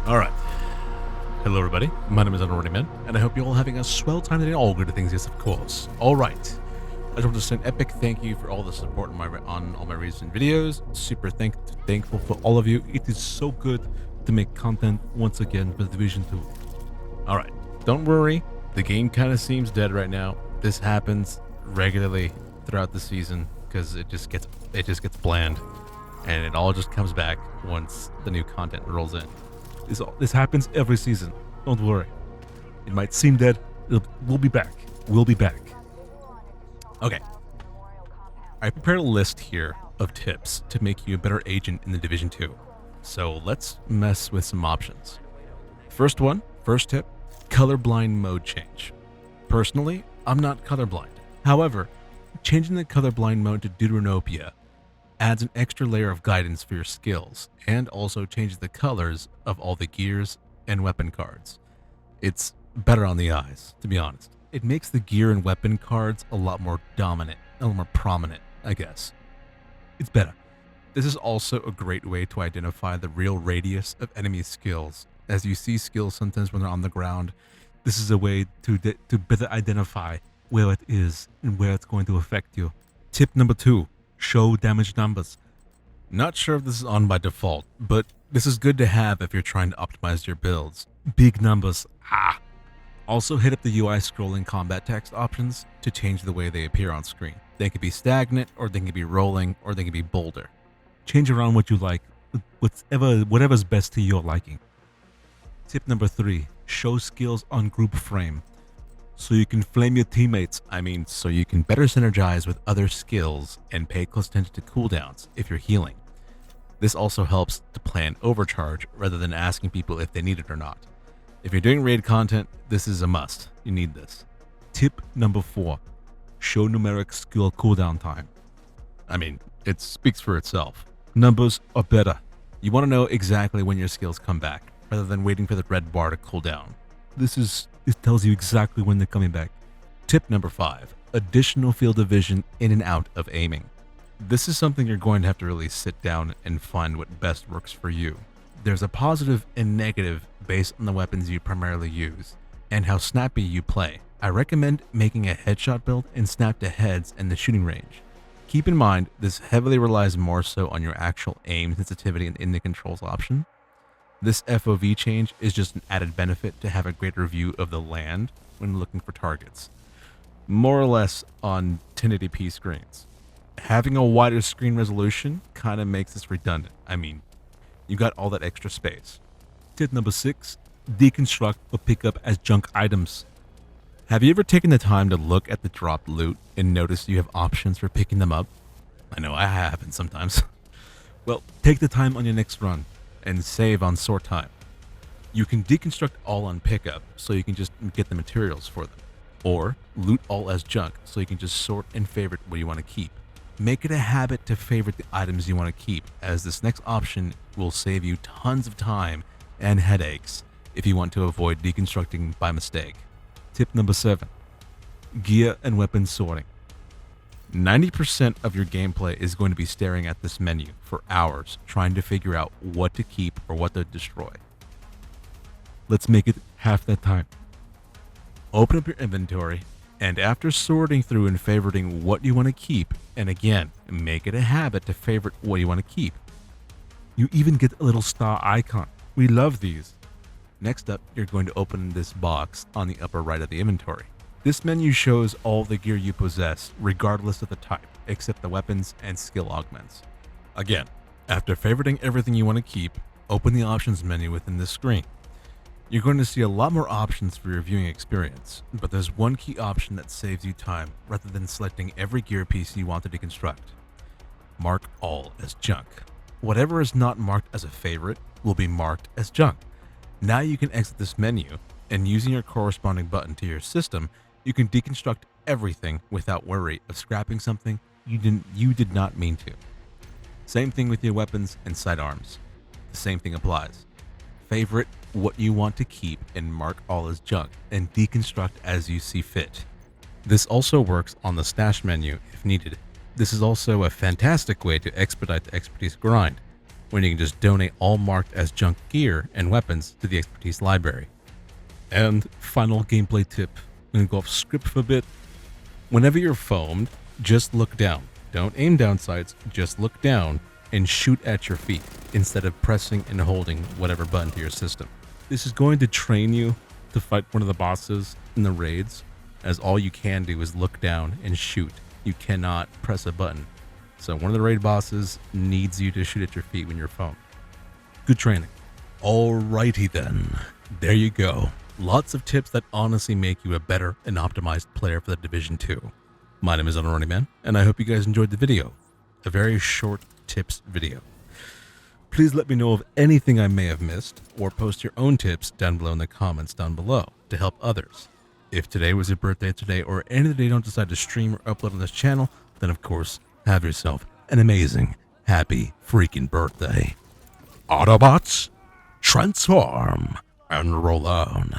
All right. Hello, everybody. My name is Unalready Man, and I hope you're all having a swell time today. All good things, yes, of course. All right. I just want to say an epic thank you for all the support on all my recent videos. Super thankful for all of you. It is so good to make content once again for Division 2. All right. Don't worry. The game kind of seems dead right now. This happens regularly throughout the season because it just gets bland, and it all just comes back once the new content rolls in. This happens every season. Don't worry. It might seem dead. We'll be back. We'll be back. Okay. I prepared a list here of tips to make you a better agent in the Division 2. So let's mess with some options. First tip, colorblind mode change. Personally, I'm not colorblind. However, changing the colorblind mode to Deuteranopia adds an extra layer of guidance for your skills, and also changes the colors of all the gears and weapon cards. It's better on the eyes, to be honest. It makes the gear and weapon cards a lot more dominant, a lot more prominent, I guess. It's better. This is also a great way to identify the real radius of enemy skills. As you see skills sometimes when they're on the ground, this is a way to better identify where it is and where it's going to affect you. Tip number 2. Show damage numbers. Not sure if this is on by default, but this is good to have if you're trying to optimize your builds. Big numbers. Also hit up the UI scrolling combat text options to change the way they appear on screen. They can be stagnant, or they can be rolling, or they can be bolder. Change around what you like, whatever's best to your liking. Tip number 3. Show skills on group frame. So you can flame your teammates. So you can better synergize with other skills and pay close attention to cooldowns if you're healing. This also helps to plan overcharge rather than asking people if they need it or not. If you're doing raid content, this is a must. You need this. Tip number 4. Show numeric skill cooldown time. It speaks for itself. Numbers are better. You want to know exactly when your skills come back, rather than waiting for the red bar to cool down. It tells you exactly when they're coming back. Tip number 5. Additional field of vision in and out of aiming. This is something you're going to have to really sit down and find what best works for you. There's a positive and negative based on the weapons you primarily use, and how snappy you play. I recommend making a headshot build and snap to heads in the shooting range. Keep in mind, this heavily relies more so on your actual aim sensitivity in the controls option. This FOV change is just an added benefit to have a greater view of the land when looking for targets. More or less on 1080p screens. Having a wider screen resolution kind of makes this redundant. You got all that extra space. Tip number 6. Deconstruct or pick up as junk items. Have you ever taken the time to look at the dropped loot and notice you have options for picking them up? I know I happen sometimes. Well, take the time on your next run and save on sort time. You can deconstruct all on pickup, so you can just get the materials for them. Or loot all as junk, so you can just sort and favorite what you want to keep. Make it a habit to favorite the items you want to keep, as this next option will save you tons of time and headaches if you want to avoid deconstructing by mistake. Tip number 7. Gear and weapon sorting. 90% of your gameplay is going to be staring at this menu for hours, trying to figure out what to keep or what to destroy. Let's make it half that time. Open up your inventory, and after sorting through and favoriting what you want to keep, and again, make it a habit to favorite what you want to keep. You even get a little star icon. We love these. Next up, you're going to open this box on the upper right of the inventory. This menu shows all the gear you possess, regardless of the type, except the weapons and skill augments. Again, after favoriting everything you want to keep, open the options menu within this screen. You're going to see a lot more options for your viewing experience, but there's one key option that saves you time rather than selecting every gear piece you want to deconstruct. Mark all as junk. Whatever is not marked as a favorite will be marked as junk. Now you can exit this menu, and using your corresponding button to your system, you can deconstruct everything without worry of scrapping something you did not mean to. Same thing with your weapons and sidearms. The same thing applies. Favorite what you want to keep and mark all as junk, and deconstruct as you see fit. This also works on the stash menu if needed. This is also a fantastic way to expedite the expertise grind. when you can just donate all marked as junk gear and weapons to the expertise library. And final gameplay tip, I'm going to go off script for a bit. Whenever you're foamed, just look down. Don't aim down sights, just look down and shoot at your feet instead of pressing and holding whatever button to your system. This is going to train you to fight one of the bosses in the raids, as all you can do is look down and shoot. You cannot press a button. So one of the raid bosses needs you to shoot at your feet when you're foamed. Good training. Alrighty then, there you go. Lots of tips that honestly make you a better and optimized player for the Division 2. My name is Unrunning Man, and I hope you guys enjoyed the video. A very short tips video. Please let me know of anything I may have missed, or post your own tips down below in the comments down below to help others. If today was your birthday today, or any other day you don't decide to stream or upload on this channel, then of course, have yourself an amazing, happy freaking birthday. Autobots, transform and roll on.